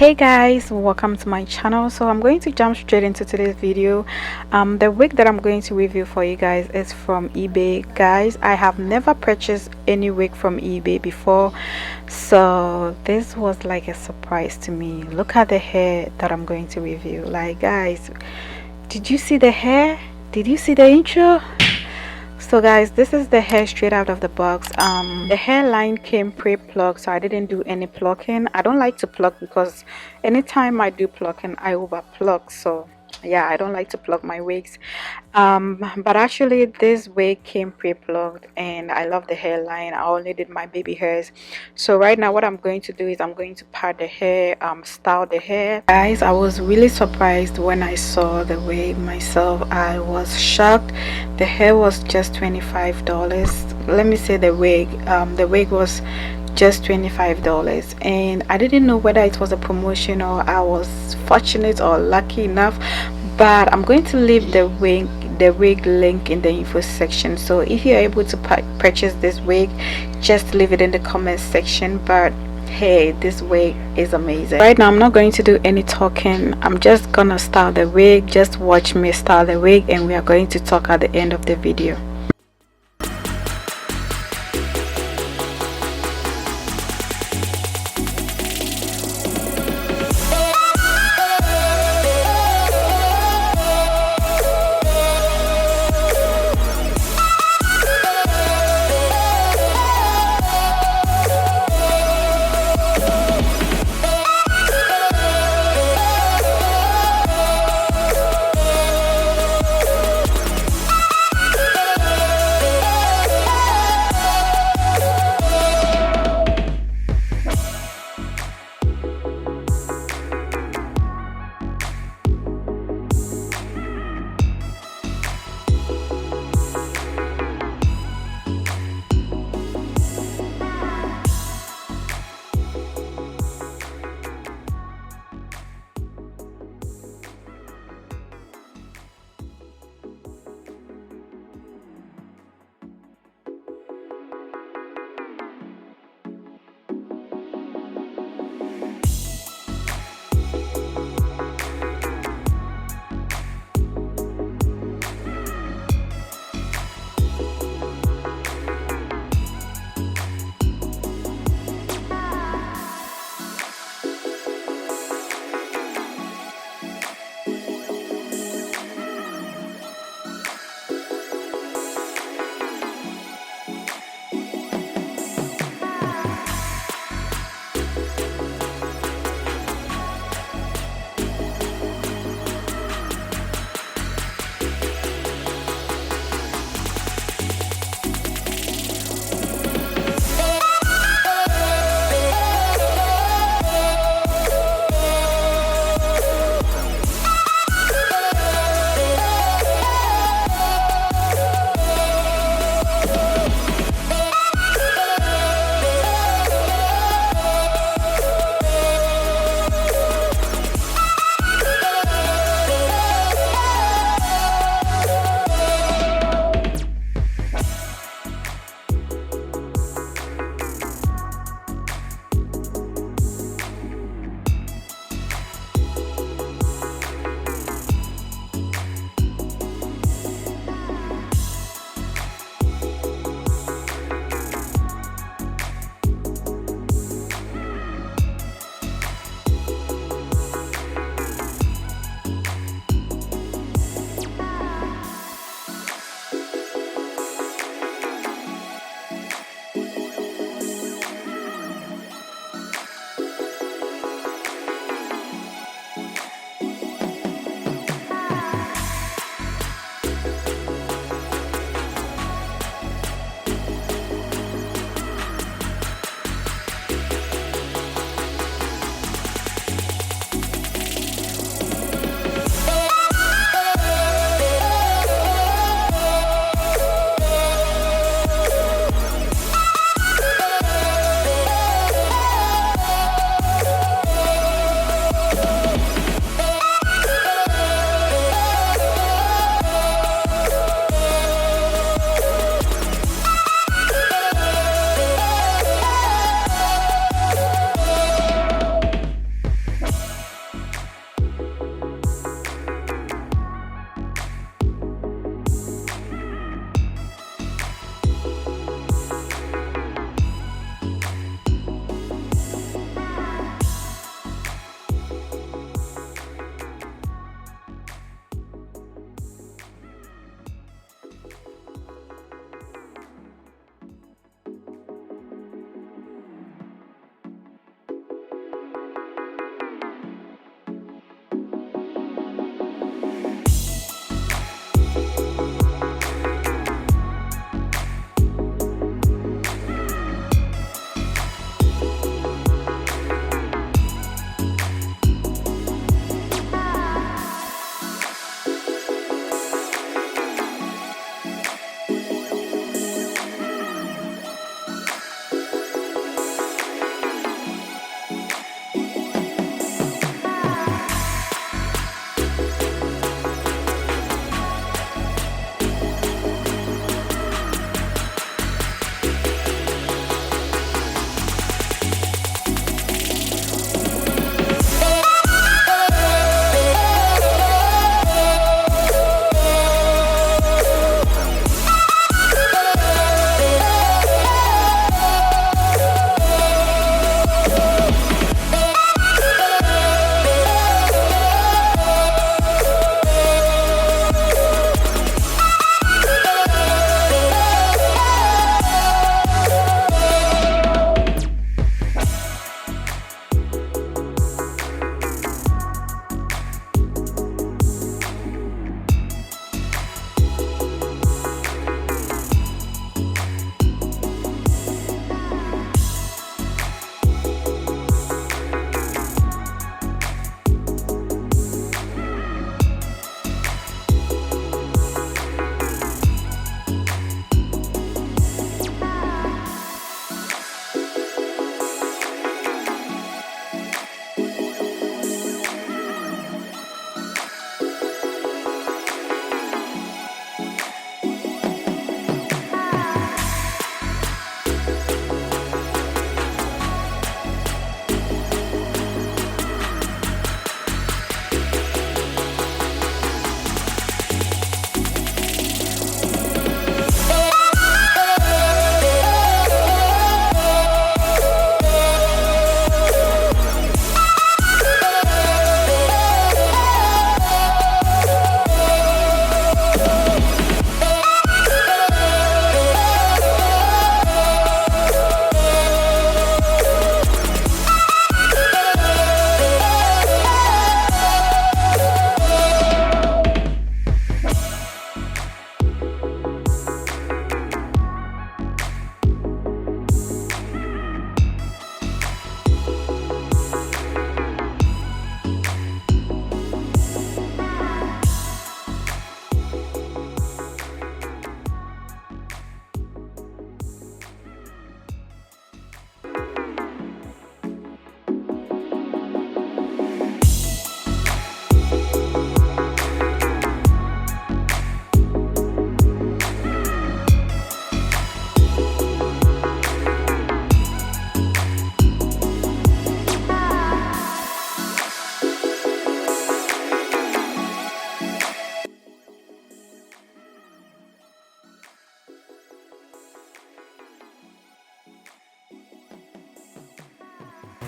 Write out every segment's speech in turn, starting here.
Hey guys, welcome to my channel. So I'm going to jump straight into today's video. The wig that I'm going to review for you guys is from eBay. Guys, I have never purchased any wig from eBay before, so this was like a surprise to me. Look at the hair that I'm going to review. Like, guys, did you see the hair? Did you see the intro? So guys, this is the hair straight out of the box. The hairline came pre-plucked, so I didn't do any plucking. I don't like to pluck because anytime I do plucking I over pluck, so yeah, I don't like to pluck my wigs. But actually this wig came pre-plucked and I love the hairline. I only did my baby hairs. So right now what I'm going to do is I'm going to part the hair, style the hair. Guys, I was really surprised when I saw the wig myself. I was shocked. The hair was just $25. Let me say the wig was just $25, and I didn't know whether it was a promotion or I was fortunate or lucky enough, but I'm going to leave the wig link in the info section. So if you're able to purchase this wig, just leave it in the comment section. But hey, this wig is amazing. Right now I'm not going to do any talking. I'm just gonna style the wig. Just watch me style the wig and we are going to talk at the end of the video.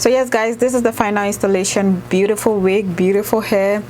So yes guys, this is the final installation. Beautiful wig, beautiful hair.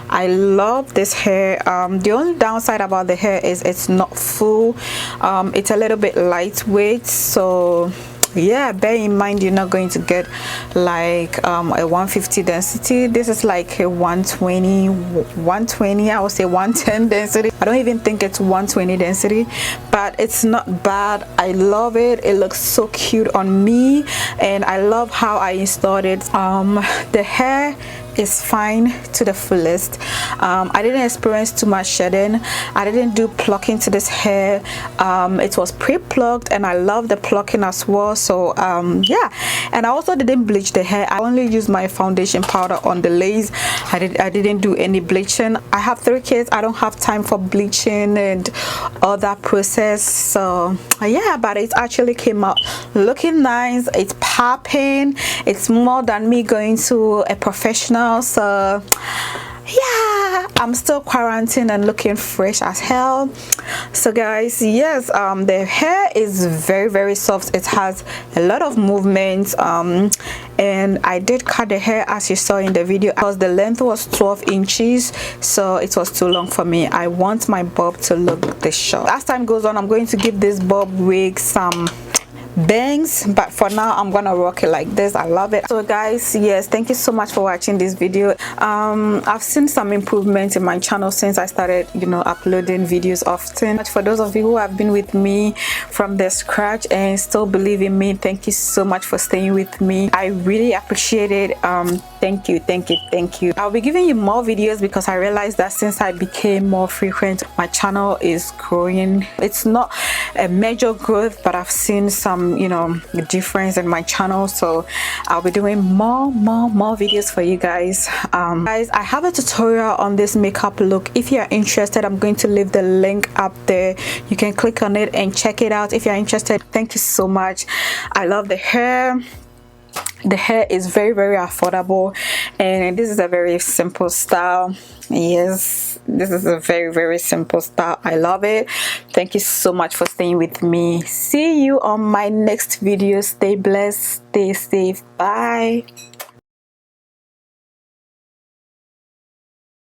I love this hair. The only downside about the hair is it's not full. It's a little bit lightweight, so yeah, bear in mind you're not going to get like a 150 density. This is like a 120, I would say 110 density. I don't even think it's 120 density, but it's not bad. I love it. It looks so cute on me, and I love how I installed it. The hair is fine to the fullest. I didn't experience too much shedding. I didn't do plucking to this hair. It was pre-plucked, and I love the plucking as well. So yeah, and I also didn't bleach the hair. I only used my foundation powder on the lace. I didn't do any bleaching. I have 3 kids. I don't have time for bleaching and all that process. So yeah, but it actually came out looking nice. It's popping. It's more than me going to a professional. So yeah, I'm still quarantined and looking fresh as hell. So guys, yes, the hair is very soft. It has a lot of movement, and I did cut the hair as you saw in the video because the length was 12 inches, so it was too long for me. I want my bob to look this short. As time goes on, I'm going to give this bob wig some bangs, but for now I'm gonna rock it like this. I love it. So guys, yes, thank you so much for watching this video. I've seen some improvements in my channel since I started, you know, uploading videos often. For those of you who have been with me from the scratch and still believe in me, thank you so much for staying with me. I really appreciate it. Thank you. I'll be giving you more videos because I realized that since I became more frequent, my channel is growing. It's not a major growth, but I've seen some, you know, difference in my channel. So I'll be doing more videos for you guys. Guys, I have a tutorial on this makeup look. If you're interested, I'm going to leave the link up there. You can click on it and check it out if you're interested. Thank you so much. I love the hair. The hair is very affordable, and this is a very simple style. Yes, this is a very simple style. I love it. Thank you so much for staying with me. See you on my next video. Stay blessed, stay safe. Bye.